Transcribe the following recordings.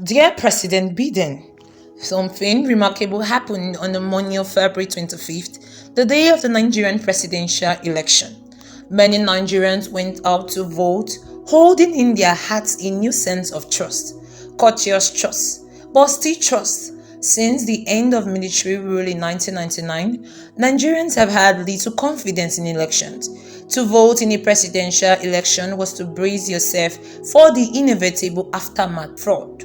Dear President Biden, something remarkable happened on the morning of February 25th, the day of the Nigerian presidential election. Many Nigerians went out to vote, holding in their hearts a new sense of trust, courteous trust, but still trust. Since the end of military rule in 1999, Nigerians have had little confidence in elections. To vote in a presidential election was to brace yourself for the inevitable aftermath fraud.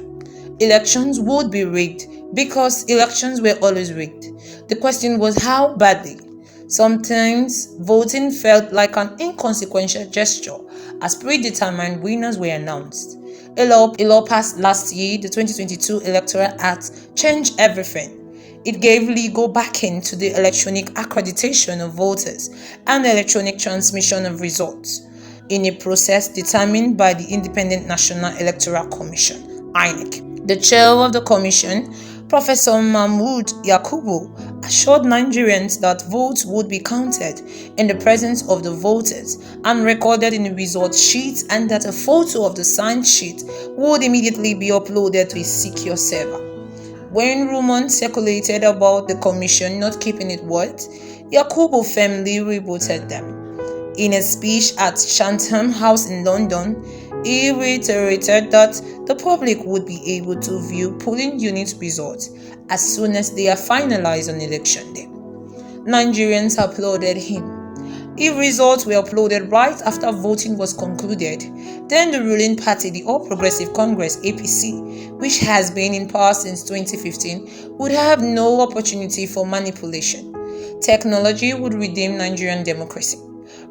Elections would be rigged because elections were always rigged. The question was how badly. Sometimes voting felt like an inconsequential gesture as predetermined winners were announced. A law passed last year, the 2022 Electoral Act, changed everything. It gave legal backing to the electronic accreditation of voters and electronic transmission of results in a process determined by the Independent National Electoral Commission (INEC). The chair of the commission, Professor Mahmood Yakubu, assured Nigerians that votes would be counted in the presence of the voters and recorded in the result sheet, and that a photo of the signed sheet would immediately be uploaded to a secure server. When rumors circulated about the commission not keeping its word, Yakubu firmly rebutted them. In a speech at Chatham House in London, he reiterated that the public would be able to view polling unit results as soon as they are finalized on election day. Nigerians applauded him. If results were uploaded right after voting was concluded, then the ruling party, the All Progressive Congress (APC), which has been in power since 2015, would have no opportunity for manipulation. Technology would redeem Nigerian democracy.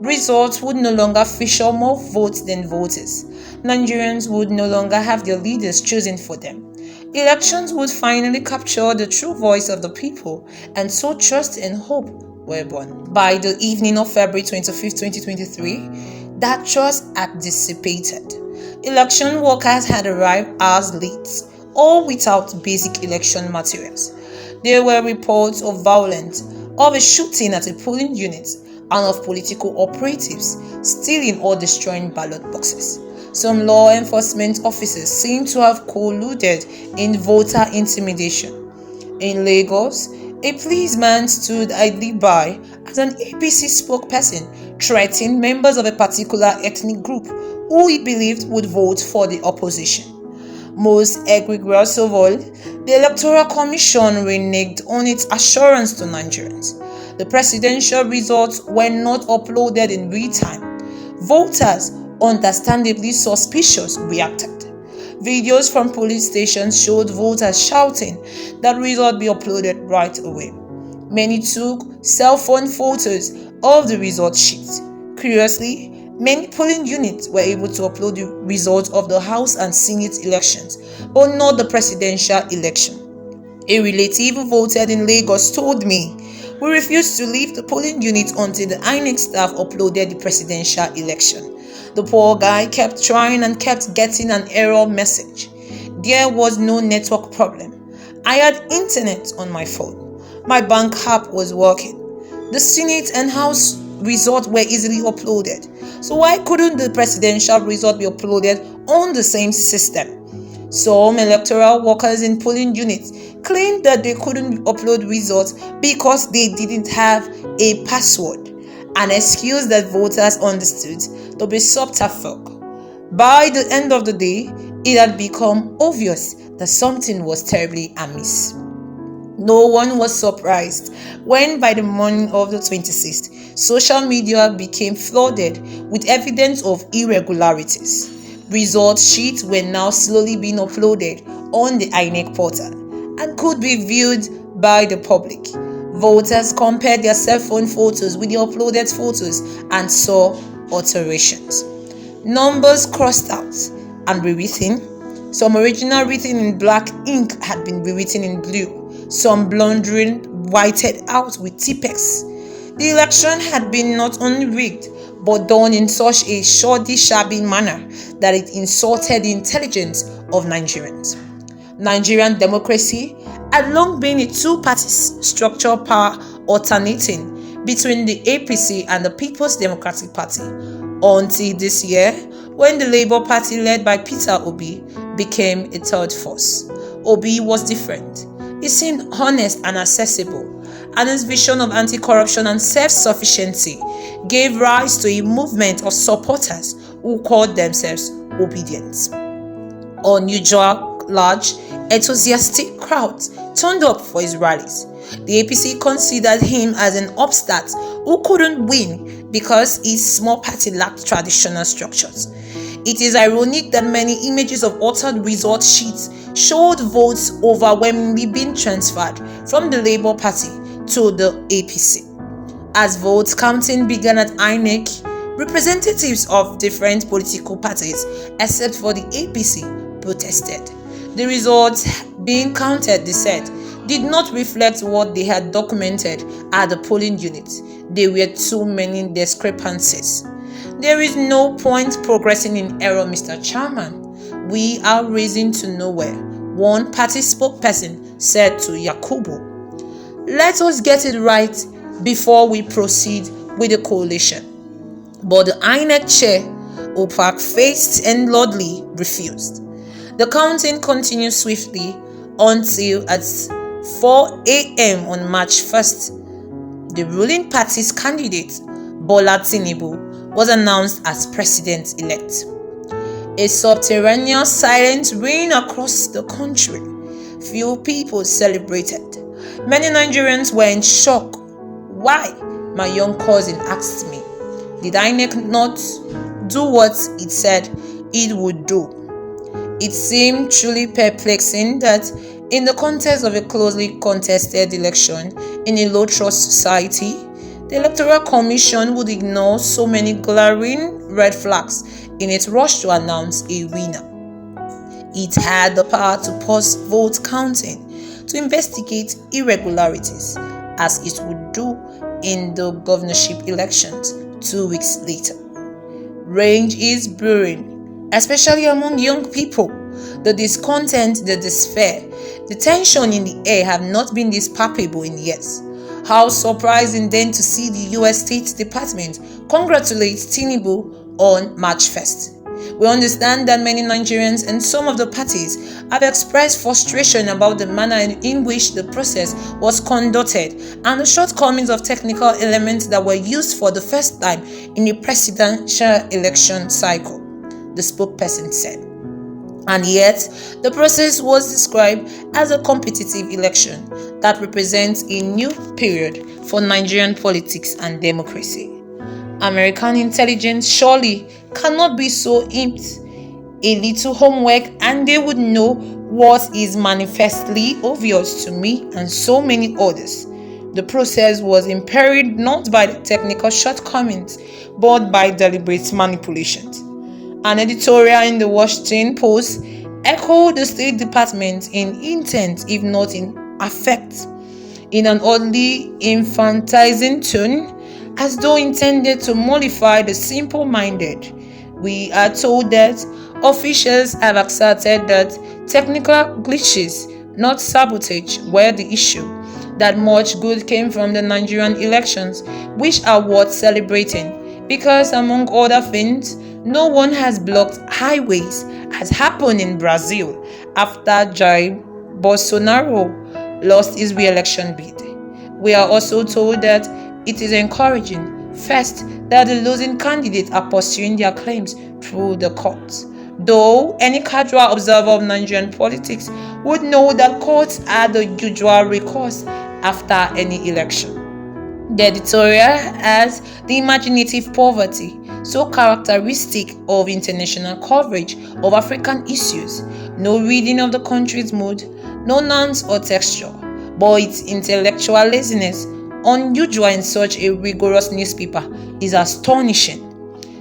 Results would no longer feature more votes than voters. Nigerians would no longer have their leaders chosen for them. Elections would finally capture the true voice of the people, and so trust and hope were born. By the evening of February 25, 2023, that trust had dissipated. Election workers had arrived hours late, all without basic election materials. There were reports of violence, of a shooting at a polling unit, and of political operatives stealing or destroying ballot boxes. Some law enforcement officers seem to have colluded in voter intimidation. In Lagos, a policeman stood idly by as an APC spokesperson threatened members of a particular ethnic group who he believed would vote for the opposition. Most egregious of all, the Electoral Commission reneged on its assurance to Nigerians. The presidential results were not uploaded in real time. Voters, understandably suspicious, reacted. Videos from police stations showed voters shouting that results be uploaded right away. Many took cell phone photos of the result sheets. Curiously, many polling units were able to upload the results of the House and Senate elections, but not the presidential election. A relative who voted in Lagos told me, "We refused to leave the polling unit until the INEC staff uploaded the presidential election." The poor guy kept trying and kept getting an error message. There was no network problem. I had internet on my phone. My bank app was working. The Senate and House results were easily uploaded. So why couldn't the presidential result be uploaded on the same system? Some electoral workers in polling units claimed that they couldn't upload results because they didn't have a password, an excuse that voters understood to be subterfuge. By the end of the day, it had become obvious that something was terribly amiss. No one was surprised when by the morning of the 26th, social media became flooded with evidence of irregularities. Result sheets were now slowly being uploaded on the INEC portal and could be viewed by the public. Voters compared their cell phone photos with the uploaded photos and saw alterations. Numbers crossed out and rewritten. Some original written in black ink had been rewritten in blue. Some blundering whited out with Tipex. The election had been not only rigged, but done in such a shabby manner that it insulted the intelligence of Nigerians. Nigerian democracy had long been a two-party structure, power alternating between the APC and the People's Democratic Party, until this year, when the Labour Party led by Peter Obi became a third force. Obi was different. He seemed honest and accessible, and his vision of anti-corruption and self-sufficiency gave rise to a movement of supporters who called themselves obedient. Unusual, large, enthusiastic crowds turned up for his rallies. The APC considered him as an upstart who couldn't win because his small party lacked traditional structures. It is ironic that many images of altered result sheets showed votes overwhelmingly being transferred from the Labour Party to the APC. As votes counting began at INEC, representatives of different political parties, except for the APC, protested. The results being counted, they said, did not reflect what they had documented at the polling unit. There were too many discrepancies. There is no point progressing in error, Mr. Chairman. We are raising to nowhere, one party spokesperson said to Yakubu. Let us get it right before we proceed with the coalition. But the INEC chair, opak-faced and Lordly, refused. The counting continued swiftly until at 4 a.m. on March 1st, the ruling party's candidate, Bola Tinubu, was announced as president-elect. A subterraneous silence reigned across the country. Few people celebrated. Many Nigerians were in shock. Why? My young cousin asked me. Did INEC not do what it said it would do? It seemed truly perplexing that in the context of a closely contested election in a low-trust society, the Electoral Commission would ignore so many glaring red flags in its rush to announce a winner. It had the power to pause vote counting, to investigate irregularities, as it would do in the governorship elections 2 weeks later. Rage is brewing, especially among young people. The discontent, the despair, the tension in the air have not been this palpable in years. How surprising then to see the US State Department congratulate Tinubu on March 1st. We understand that many Nigerians and some of the parties have expressed frustration about the manner in which the process was conducted and the shortcomings of technical elements that were used for the first time in a presidential election cycle, the spokesperson said. And yet, the process was described as a competitive election that represents a new period for Nigerian politics and democracy. American intelligence surely cannot be so imped. A little homework and they would know what is manifestly obvious to me and so many others. The process was imperiled not by the technical shortcomings, but by deliberate manipulations. An editorial in the Washington Post echoed the State Department in intent, if not in affect, in an oddly infantile tone, as though intended to mollify the simple-minded. We are told that officials have asserted that technical glitches, not sabotage, were the issue, that much good came from the Nigerian elections, which are worth celebrating, because among other things, no one has blocked highways, as happened in Brazil after Jair Bolsonaro lost his re-election bid. We are also told that it is encouraging, first, that the losing candidates are pursuing their claims through the courts, though any casual observer of Nigerian politics would know that courts are the usual recourse after any election. The editorial has the imaginative poverty so characteristic of international coverage of African issues, no reading of the country's mood, no nuance or texture, but its intellectual laziness, unusual in such a rigorous newspaper, is astonishing.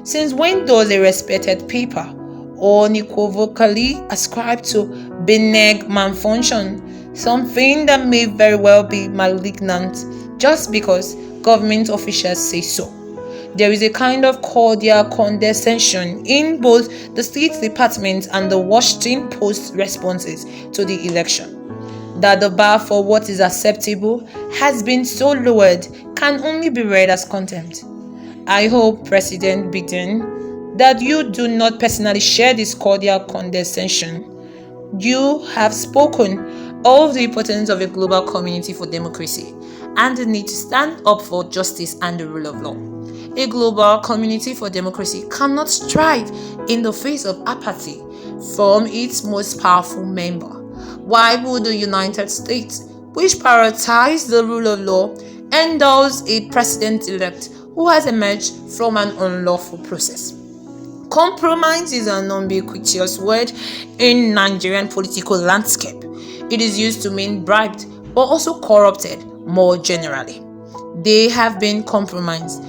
Since when does a respected paper unequivocally ascribe to benign malfunction, something that may very well be malignant, just because government officials say so? There is a kind of cordial condescension in both the State Department and the Washington Post responses to the election. That the bar for what is acceptable has been so lowered can only be read as contempt. I hope, President Biden, that you do not personally share this cordial condescension. You have spoken of the importance of a global community for democracy and the need to stand up for justice and the rule of law. A global community for democracy cannot strive in the face of apathy from its most powerful member. Why would the United States, which prioritizes the rule of law, endorse a president-elect who has emerged from an unlawful process? Compromise is an ubiquitous word in Nigerian political landscape. It is used to mean bribed, but also corrupted more generally. They have been compromised.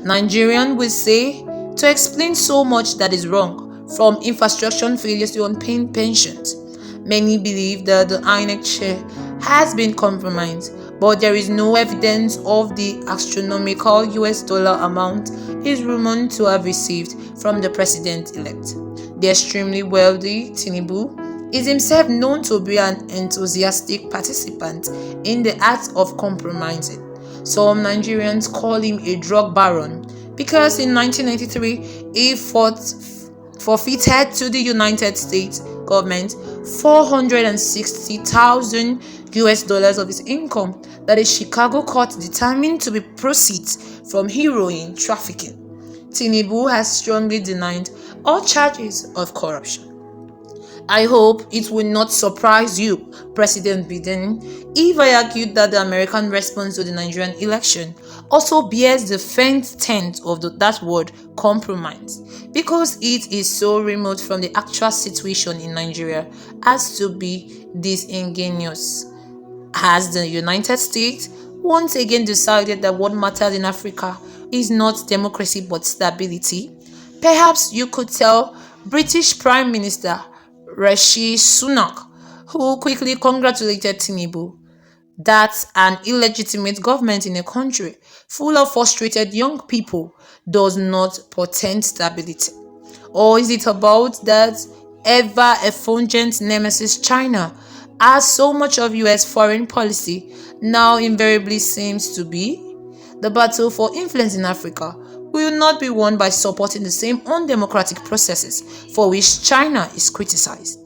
Nigerian will say to explain so much that is wrong, from infrastructure failures to unpaid pensions. Many believe that the INEC chair has been compromised, but there is no evidence of the astronomical US dollar amount he is rumored to have received from the president-elect. The extremely wealthy Tinubu is himself known to be an enthusiastic participant in the act of compromising. Some Nigerians call him a drug baron because in 1993 he forfeited to the United States government $460,000 US dollars of his income that a Chicago court determined to be proceeds from heroin trafficking. Tinubu has strongly denied all charges of corruption. I hope it will not surprise you, President Biden, if I argued that the American response to the Nigerian election also bears the faint tint of that word compromise, because it is so remote from the actual situation in Nigeria as to be disingenuous. Has the United States once again decided that what matters in Africa is not democracy but stability? Perhaps you could tell British Prime Minister Rishi Sunak, who quickly congratulated Tinubu, that an illegitimate government in a country full of frustrated young people does not portend stability. Or is it about that ever-effulgent nemesis China, as so much of US foreign policy now invariably seems to be? The battle for influence in Africa will not be won by supporting the same undemocratic processes for which China is criticized.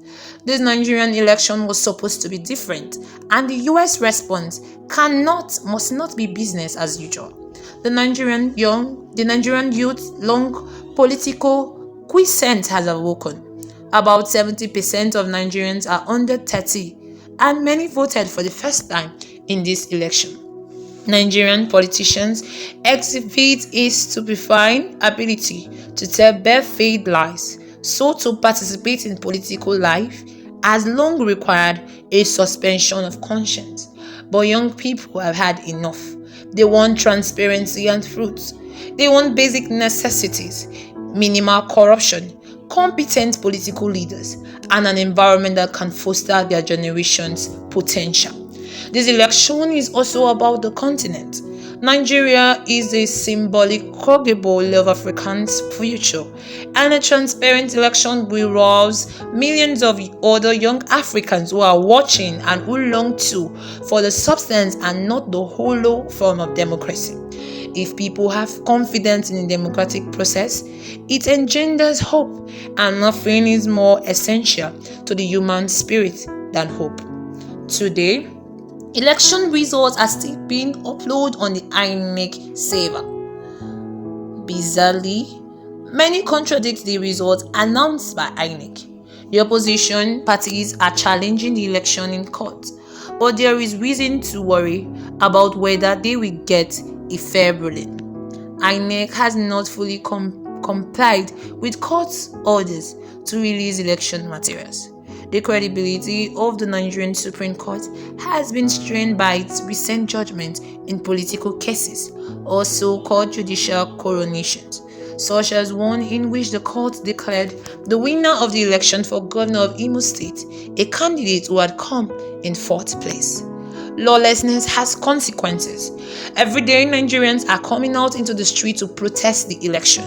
This Nigerian election was supposed to be different, and the US response must not be business as usual. The Nigerian youth long political quiescent has awoken. About 70% of Nigerians are under 30, and many voted for the first time in this election. Nigerian politicians exhibit a stupefying ability to tell barefaced lies, so to participate in political life has long required a suspension of conscience. But young people have had enough. They want transparency and fruits. They want basic necessities, minimal corruption, competent political leaders, and an environment that can foster their generation's potential. This election is also about the continent. Nigeria is a symbolic cargo of Africans' future, and a transparent election will rouse millions of other young Africans who are watching and who long for the substance and not the hollow form of democracy. If people have confidence in the democratic process, it engenders hope, and nothing is more essential to the human spirit than hope. Today, election results are still being uploaded on the INEC server. Bizarrely, many contradict the results announced by INEC. The opposition parties are challenging the election in court, but there is reason to worry about whether they will get a fair ruling. INEC has not fully complied with court orders to release election materials. The credibility of the Nigerian Supreme Court has been strained by its recent judgment in political cases, or so-called judicial coronations, such as one in which the court declared the winner of the election for governor of Imo State a candidate who had come in fourth place. Lawlessness has consequences. Every day, Nigerians are coming out into the street to protest the election.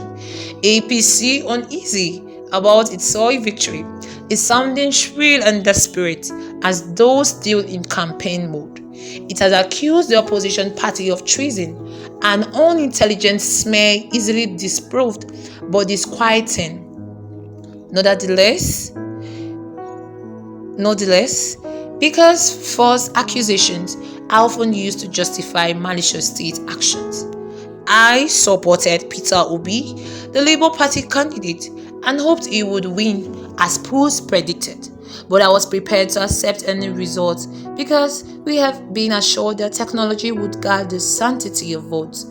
APC, uneasy about its soy victory, is sounding shrill and desperate as though still in campaign mode. It has accused the opposition party of treason, an unintelligent smear easily disproved but disquieting. Nonetheless, Nonetheless, because false accusations are often used to justify malicious state actions. I supported Peter Obi, the Labour Party candidate, and hoped he would win as polls predicted. But I was prepared to accept any result because we have been assured that technology would guard the sanctity of votes.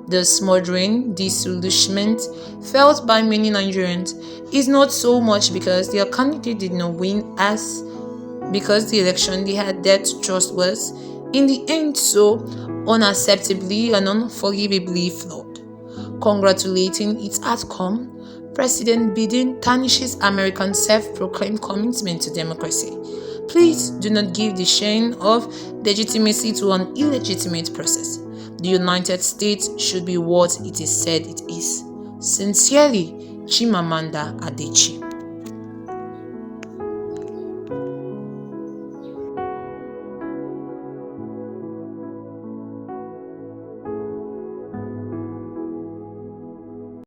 The smothering disillusionment felt by many Nigerians is not so much because their candidate did not win as because the election they had that trust was, in the end, so unacceptably and unforgivably flawed. Congratulating its outcome, President Biden tarnishes American self-proclaimed commitment to democracy. Please do not give the shine of legitimacy to an illegitimate process. The United States should be what it is said it is. Sincerely, Chimamanda Adichie.